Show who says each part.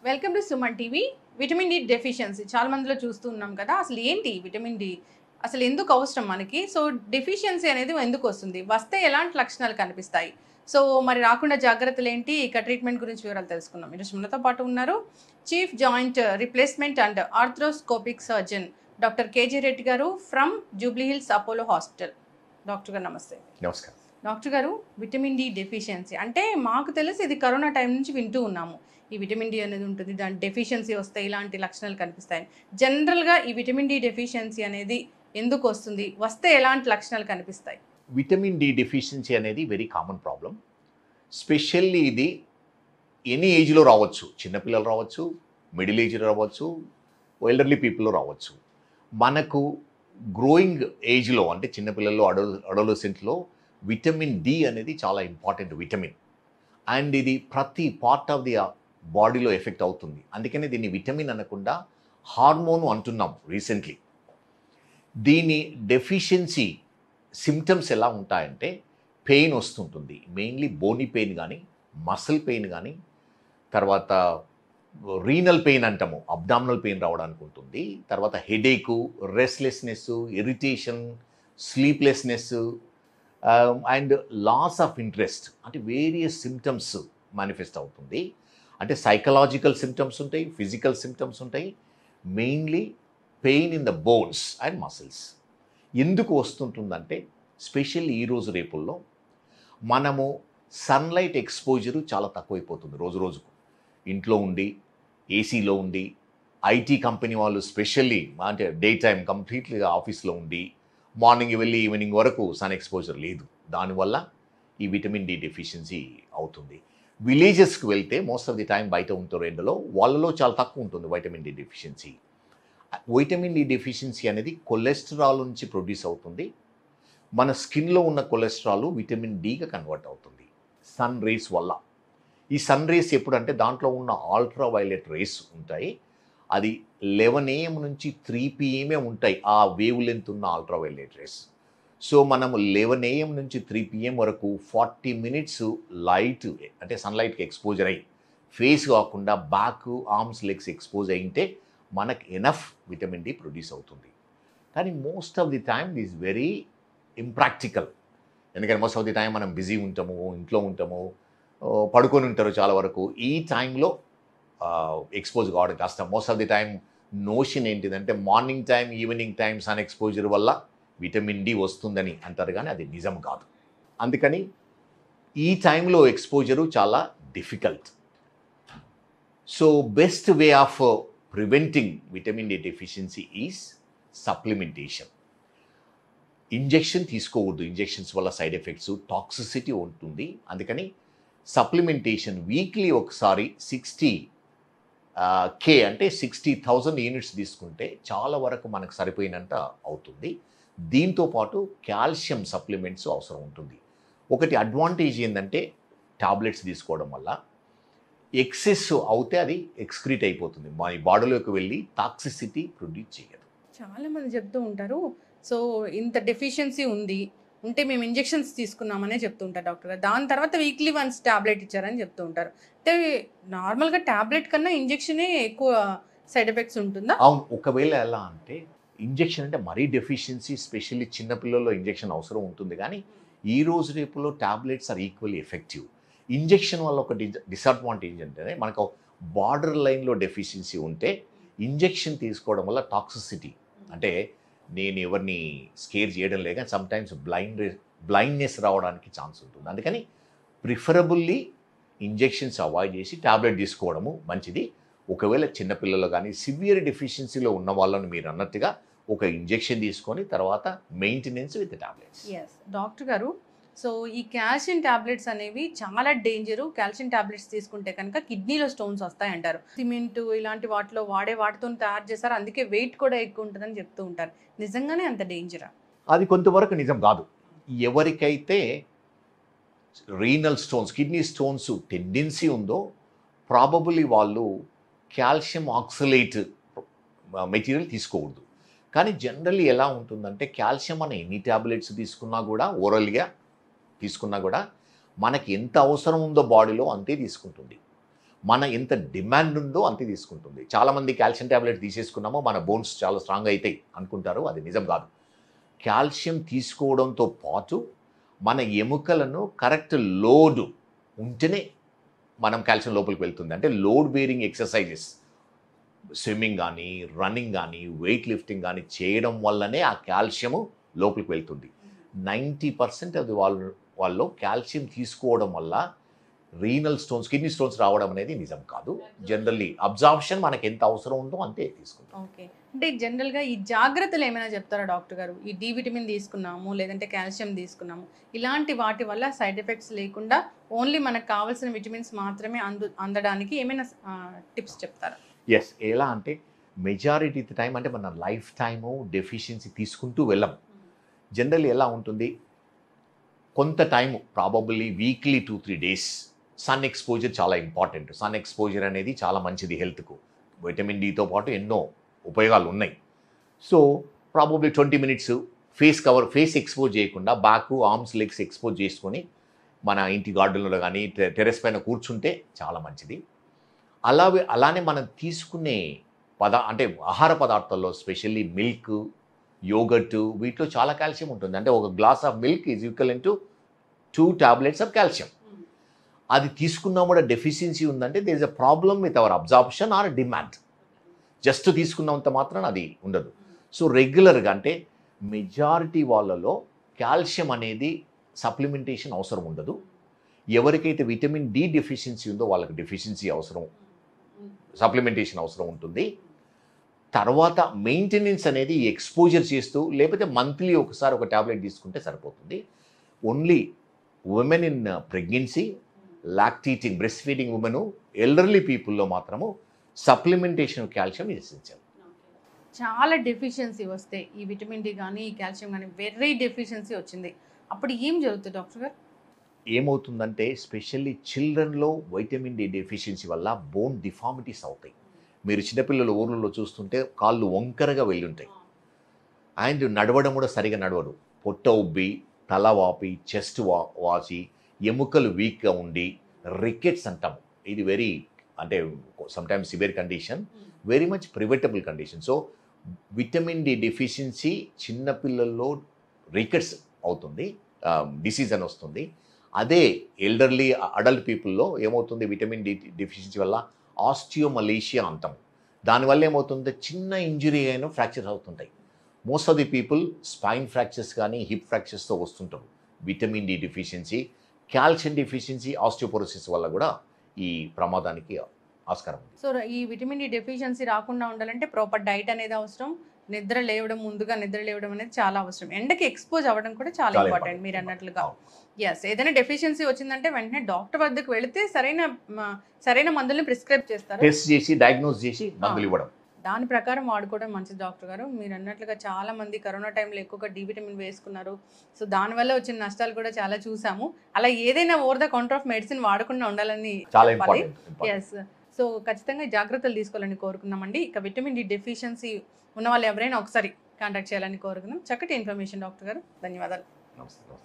Speaker 1: Welcome to Suman TV. Vitamin D deficiency చాలా మందిలో చూస్తూ ఉన్నాం కదా. అసలు ఏంటి విటమిన్ డి, అసలు ఎందుకు అవసరం మనకి? సో డెఫిషియన్సీ అనేది ఎందుకు వస్తుంది, వస్తే ఎలాంటి లక్షణాలు కనిపిస్తాయి? సో మరి రాకుండా జాగ్రత్తలు ఏంటి, ఇక ట్రీట్మెంట్ గురించి వివరాలు తెలుసుకుందాం. ఈరోజు మనతో పాటు ఉన్నారు chief joint replacement and arthroscopic surgeon doctor KG Reddy garu from Jubilee Hills Apollo hospital. Doctor garu నమస్తే.
Speaker 2: నమస్కారం.
Speaker 1: డాక్టర్ గారు, విటమిన్ డి డెఫిషియన్సీ అంటే మాకు తెలిసి ఇది కరోనా టైం నుంచి వింటూ ఉన్నాము. ఈ విటమిన్ డి అనేది ఉంటుంది, దాని డెఫిషియన్సీ వస్తే ఇలాంటి లక్షణాలు కనిపిస్తాయి. జనరల్గా ఈ విటమిన్ డి డెఫిషియన్సీ అనేది ఎందుకు వస్తుంది, వస్తే ఎలాంటి లక్షణాలు కనిపిస్తాయి?
Speaker 2: విటమిన్ డి డెఫిషియన్సీ అనేది వెరీ కామన్ ప్రాబ్లం. స్పెషల్లీ ఇది ఎనీ ఏజ్లో రావచ్చు. చిన్నపిల్లలు రావచ్చు, మిడిల్ ఏజ్లో రావచ్చు, ఎల్డర్లీ పీపుల్లో రావచ్చు. మనకు గ్రోయింగ్ ఏజ్లో అంటే చిన్నపిల్లల్లో అడోలసెంట్లో విటమిన్ డి అనేది చాలా ఇంపార్టెంట్ విటమిన్. అండ్ ఇది ప్రతి పార్ట్ ఆఫ్ ది బాడీలో ఎఫెక్ట్ అవుతుంది. అందుకనే దీన్ని విటమిన్ అనకుండా హార్మోన్ అంటున్నాం రీసెంట్లీ. దీని డెఫిషియన్సీ సిమ్టమ్స్ ఎలా ఉంటాయంటే పెయిన్ వస్తుంటుంది, మెయిన్లీ బోనీ పెయిన్ కానీ, మసిల్ పెయిన్ కానీ, తర్వాత రీనల్ పెయిన్ అంటాము, అబ్డామినల్ పెయిన్ రావడానికి ఉంటుంది. తర్వాత headache, restlessness, irritation, sleeplessness and loss of interest అంటే వేరియస్ సిమ్టమ్స్ మేనిఫెస్ట్ అవుతుంది. అంటే సైకలాజికల్ సిమ్టమ్స్ ఉంటాయి, ఫిజికల్ సిమ్టమ్స్ ఉంటాయి, mainly pain in the bones and muscles. ఎందుకు వస్తుంటుందంటే స్పెషల్లీ ఈరోజు రేపుల్లో మనము సన్లైట్ ఎక్స్పోజరు చాలా తక్కువైపోతుంది రోజు రోజుకు. ఇంట్లో ఉండి, ఏసీలో ఉండి, ఐటీ కంపెనీ వాళ్ళు స్పెషల్లీ అంటే డే టైం కంప్లీట్లీగా ఆఫీస్లో ఉండి మార్నింగ్ వెళ్ళి ఈవినింగ్ వరకు సన్ ఎక్స్పోజర్ లేదు. దానివల్ల ఈ విటమిన్ డి డెఫిషియన్సీ అవుతుంది. విలేజెస్కి వెళ్తే మోస్ట్ ఆఫ్ ది టైం బయట ఉంటారు ఎండలో, వాళ్ళలో చాలా తక్కువ ఉంటుంది vitamin D deficiency. Vitamin D deficiency అనేది కొలెస్ట్రాల్ నుంచి ప్రొడ్యూస్ అవుతుంది. మన స్కిన్లో ఉన్న కొలెస్ట్రాల్ విటమిన్ డిగా కన్వర్ట్ అవుతుంది సన్ రేస్ వల్ల. ఈ సన్ రేస్ ఎప్పుడంటే దాంట్లో ఉన్న అల్ట్రా వైలెట్ రేస్ ఉంటాయి, అది 11 AM నుంచి 3 PM ఉంటాయి ఆ వేవ్ లెంత్ ఉన్న అల్ట్రా వైలెట్ రేస్. సో మనము 11 AM నుంచి 3 PM వరకు 40 minutes లైట్ అంటే సన్లైట్కి ఎక్స్పోజర్ అయ్యి ఫేస్ కాకుండా బ్యాక్, ఆర్మ్స్, లెగ్స్ ఎక్స్పోజ్ అయింటే మనకు ఎనఫ్ విటమిన్ డి ప్రొడ్యూస్ అవుతుంది. కానీ most of the time this very impractical. ఎందుకంటే మోస్ట్ ఆఫ్ ది టైం మనం బిజీ ఉంటాము, ఇంట్లో ఉంటాము, పడుకొని ఉంటారు చాలా వరకు. ఈ టైంలో ఎక్స్పోజ్ కావడం కష్టం. Most of the time notion ఏంటిదంటే morning time, evening time sun exposure వల్ల విటమిన్ డి వస్తుందని అంటారు, కానీ అది నిజం కాదు. అందుకని ఈ టైంలో ఎక్స్పోజరు చాలా difficult. So best way of preventing vitamin D deficiency is supplementation. Injection తీసుకోవద్దు, ఇంజెక్షన్స్ వల్ల సైడ్ ఎఫెక్ట్స్, టాక్సిసిటీ ఉంటుంది. అందుకని సప్లిమెంటేషన్ వీక్లీ ఒకసారి 60K అంటే 60,000 యూనిట్స్ తీసుకుంటే చాలా వరకు మనకు సరిపోయినంత అవుతుంది. దీంతో పాటు కాల్షియం సప్లిమెంట్స్ అవసరం ఉంటుంది. ఒకటి అడ్వాంటేజ్ ఏంటంటే టాబ్లెట్స్ తీసుకోవడం వల్ల ఎక్సెస్ అవుతే అది ఎక్స్క్రీట్ అయిపోతుంది, మన బాడీలోకి వెళ్ళి టాక్సిసిటీ ప్రొడ్యూస్ చేయదు.
Speaker 1: చాలామంది చెప్తూ ఉంటారు, సో ఇంత డెఫిషియన్సీ ఉంటే మేము ఇంజెక్షన్స్ తీసుకున్నామనే చెప్తూ ఉంటారు డాక్టర్ గారు. దాని తర్వాత వీక్లీ వన్స్ ట్యాబ్లెట్ ఇచ్చారని చెప్తూ ఉంటారు. అంటే నార్మల్గా ట్యాబ్లెట్ కన్నా ఇంజెక్షనే ఎక్కువ సైడ్ ఎఫెక్ట్స్ ఉంటుందా?
Speaker 2: అవును. ఒకవేళ ఎలా అంటే ఇంజెక్షన్ అంటే మరీ డెఫిషియన్సీ, స్పెషల్లీ చిన్నపిల్లల్లో ఇంజెక్షన్ అవసరం ఉంటుంది, కానీ ఈ రోజు రేపులో tablets are equally effective. Injection వల్ల ఒక డిసడ్వాంటేజ్ అంటే మనకు బార్డర్ లైన్లో డెఫిషియన్సీ ఉంటే ఇంజెక్షన్ తీసుకోవడం వల్ల టాక్సిసిటీ అంటే నేను ఎవరిని స్కేర్ చేయడం లేదు, కానీ సమ్టైమ్స్ బ్లైండ్నెస్ రావడానికి ఛాన్స్ ఉంటుంది. అందుకని ప్రిఫరబుల్లీ ఇంజెక్షన్స్ అవాయిడ్ చేసి ట్యాబ్లెట్ తీసుకోవడము మంచిది. ఒకవేళ చిన్నపిల్లలు కానీ సివియర్ డెఫిషియన్సీలో ఉన్న వాళ్ళని మీరు అన్నట్టుగా ఒక ఇంజెక్షన్ తీసుకొని తర్వాత maintenance with tablets.
Speaker 1: Yes doctor గారు, సో ఈ కాల్షియం టాబ్లెట్స్ అనేవి చాలా డేంజరు. కాల్షియం టాబ్లెట్స్ తీసుకుంటే కనుక కిడ్నీలో స్టోన్స్ వస్తాయి అంటారు. సిమెంట్ ఇలాంటి వాటితో తయారు చేస్తారు, అందుకే వెయిట్ కూడా ఎక్కువ ఉంటుందని చెప్తూ ఉంటారు. నిజంగానే అంత డేంజరా?
Speaker 2: అది కొంతవరకు నిజం కాదు. ఎవరికైతే renal stones, kidney stones tendency ఉందో ప్రాబబుల్లీ వాళ్ళు కాల్షియం ఆక్సలేట్ మెటీరియల్ తీసుకోకూడదు. కానీ జనరల్లీ ఎలా ఉంటుందంటే కాల్షియం అనే ఎన్ని ట్యాబ్లెట్స్ తీసుకున్నా కూడా, ఓరల్గా తీసుకున్నా కూడా మనకి ఎంత అవసరం ఉందో బాడీలో అంతే తీసుకుంటుంది. మన ఎంత డిమాండ్ ఉందో అంతే తీసుకుంటుంది. చాలామంది కాల్షియం ట్యాబ్లెట్ తీసేసుకున్నామో మన బోన్స్ చాలా స్ట్రాంగ్ అవుతాయి అనుకుంటారు, అది నిజం కాదు. కాల్షియం తీసుకోవడంతో పాటు మన ఎముకలను కరెక్ట్ లోడ్ ఉంటేనే మనం కాల్షియం లోపలికి వెళ్తుంది. అంటే లోడ్ బేరింగ్ ఎక్సర్సైజెస్, స్విమ్మింగ్ కానీ, రన్నింగ్ కానీ, వెయిట్ లిఫ్టింగ్ కానీ చేయడం వల్లనే ఆ కాల్షియము లోపలికి వెళ్తుంది. 90% అది వాళ్ళు కాల్షియం తీసుకోవడం వల్ల రీనల్ స్టోన్స్, కిడ్నీ స్టోన్స్ రావడం అనేది నిజం కాదు. జనరల్లీ అబ్జార్ప్షన్ మనకి ఎంత అవసరం ఉందో అంతే తీసుకుంటాం.
Speaker 1: ఓకే, అంటే జనరల్గా ఈ జాగ్రత్తలు ఏమైనా చెప్తారా డాక్టర్ గారు? ఈ డి విటమిన్ తీసుకున్నాము, లేదంటే కాల్షియం తీసుకున్నాము, ఇలాంటి వాటి వల్ల సైడ్ ఎఫెక్ట్స్ లేకుండా ఓన్లీ మనకు కావాల్సిన విటమిన్స్ మాత్రమే అందడానికి ఏమైనా టిప్స్ చెప్తారా?
Speaker 2: ఎస్, ఎలా అంటే మెజారిటీ టైం అంటే మన లైఫ్ టైము డెఫిషియన్సీ తీసుకుంటూ వెళ్ళం. జనరల్లీ ఎలా ఉంటుంది, కొంత time probably weekly 2-3 days sun exposure చాలా ఇంపార్టెంట్. సన్ ఎక్స్పోజర్ అనేది చాలా మంచిది హెల్త్కు. విటమిన్ డితో పాటు ఎన్నో ఉపయోగాలు ఉన్నాయి. So probably 20 minutes face expose చేయకుండా బ్యాక్, ఆర్మ్స్, లెగ్స్ ఎక్స్పోజ్ చేసుకొని మన ఇంటి గార్డెన్లో కానీ టెరెస్ పైన కూర్చుంటే చాలా మంచిది. అలానే మనం తీసుకునే అంటే ఆహార పదార్థాల్లో స్పెషల్లీ మిల్క్, యోగర్ట్, వీటిలో చాలా కాల్షియం ఉంటుంది. అంటే ఒక glass of milk is equivalent to 2 tablets of calcium. అది తీసుకున్నా కూడా డెఫిషియన్సీ ఉందంటే there is a problem with our absorption or demand. Just తీసుకున్నంత మాత్రం అది ఉండదు. సో రెగ్యులర్గా అంటే మెజారిటీ వాళ్ళలో కాల్షియం అనేది సప్లిమెంటేషన్ అవసరం ఉండదు. ఎవరికైతే విటమిన్ డి డెఫిషియన్సీ ఉందో వాళ్ళకి డెఫిషియన్సీ అవసరం, సప్లిమెంటేషన్ అవసరం ఉంటుంది. తర్వాత మెయింటెనెన్స్ అనేది ఎక్స్పోజర్ చేస్తూ, లేకపోతే మంత్లీ ఒకసారి ఒక ట్యాబ్లెట్ తీసుకుంటే సరిపోతుంది. Only women in pregnancy, lactating, breast feeding women, elderly పీపుల్లో మాత్రము సప్లిమెంటేషన్ కాల్షియం ఎసెన్షియల్.
Speaker 1: చాలా డెఫిషియన్సీ వస్తే ఈ విటమిన్ డి కానీ ఈ కాల్షియం కానీ వెరీ డెఫిషియన్సీ వచ్చింది, అప్పుడు ఏం జరుగుతుంది డాక్టర్ గారు?
Speaker 2: ఏమవుతుందంటే స్పెషల్లీ చిల్డ్రన్లో వైటమిన్ డి డెఫిషియన్సీ వల్ల బోన్ డిఫార్మిటీస్ అవుతాయి. మీరు చిన్నపిల్లలు ఊర్లలో చూస్తుంటే కాళ్ళు వంకరగా వెళ్ళి ఉంటాయి. అండ్ నడవడం కూడా సరిగా నడవడు. పొట్ట ఉబ్బి, తల వాపి, చెస్ట్ వాచి, ఎముకలు వీక్గా ఉండి, రికెట్స్ అంటాము. ఇది వెరీ అంటే sometimes severe condition, very much preventable condition. So vitamin D deficiency చిన్నపిల్లల్లో రికెట్స్ అవుతుంది, డిసీజ్ అని వస్తుంది. అదే ఎల్డర్లీ అడల్ట్ పీపుల్లో ఏమవుతుంది, విటమిన్ డి డెఫిషియన్సీ వల్ల ఆస్టియోమలేషియా అంటాం. దానివల్ల ఏమవుతుందంటే చిన్న ఇంజరీ అయినా ఫ్రాక్చర్స్ అవుతుంటాయి. Most of the people spine fractures కానీ హిప్ ఫ్రాక్చర్స్తో వస్తుంటారు. Vitamin D deficiency, calcium deficiency, osteoporosis వల్ల కూడా ఈ ప్రమాదానికి ఆస్కారం ఉంది.
Speaker 1: సో ఈ విటమిన్ డి డెఫిషియన్సీ రాకుండా ఉండాలంటే ప్రాపర్ డైట్ అనేది అవసరం, ముందుగా నిద్ర లేవడం అనేది చాలా అవసరం, ఎండకి ఎక్స్పోజ్ అవ్వడం కూడా చాలా ఇంపార్టెంట్ మీరు అన్నట్లుగా. ఎస్, ఏదైనా డెఫిషియన్సీ వచ్చిందంటే వెంటనే డాక్టర్ వద్దకు వెళితే సరైన మందుల్ని ప్రిస్క్రైబ్ చేస్తారు,
Speaker 2: టెస్ట్ చేసి డయాగ్నోస్ చేసి మందులు ఇవ్వడం,
Speaker 1: దాని ప్రకారం వాడుకోవడం మంచిది. డాక్టర్ గారు మీరు అన్నట్లుగా చాలా మంది కరోనా టైంలో ఎక్కువగా డి విటమిన్ వేసుకున్నారు. సో దానివల్ల వచ్చిన నష్టాలు కూడా చాలా చూసాము. అలా ఏదైనా over the counter of medicine వాడకుండా ఉండాలని చెప్పాలి. ఎస్, సో ఖచ్చితంగా జాగ్రత్తలు తీసుకోవాలని కోరుకున్నామండి. ఇక విటమిన్ డి డెఫిషియన్సీ ఉన్న వాళ్ళు ఎవరైనా ఒకసారి కాంటాక్ట్ చేయాలని కోరుకున్నాం. చక్కటి ఇన్ఫర్మేషన్ డాక్టర్ గారు, ధన్యవాదాలు.
Speaker 2: నమస్తే.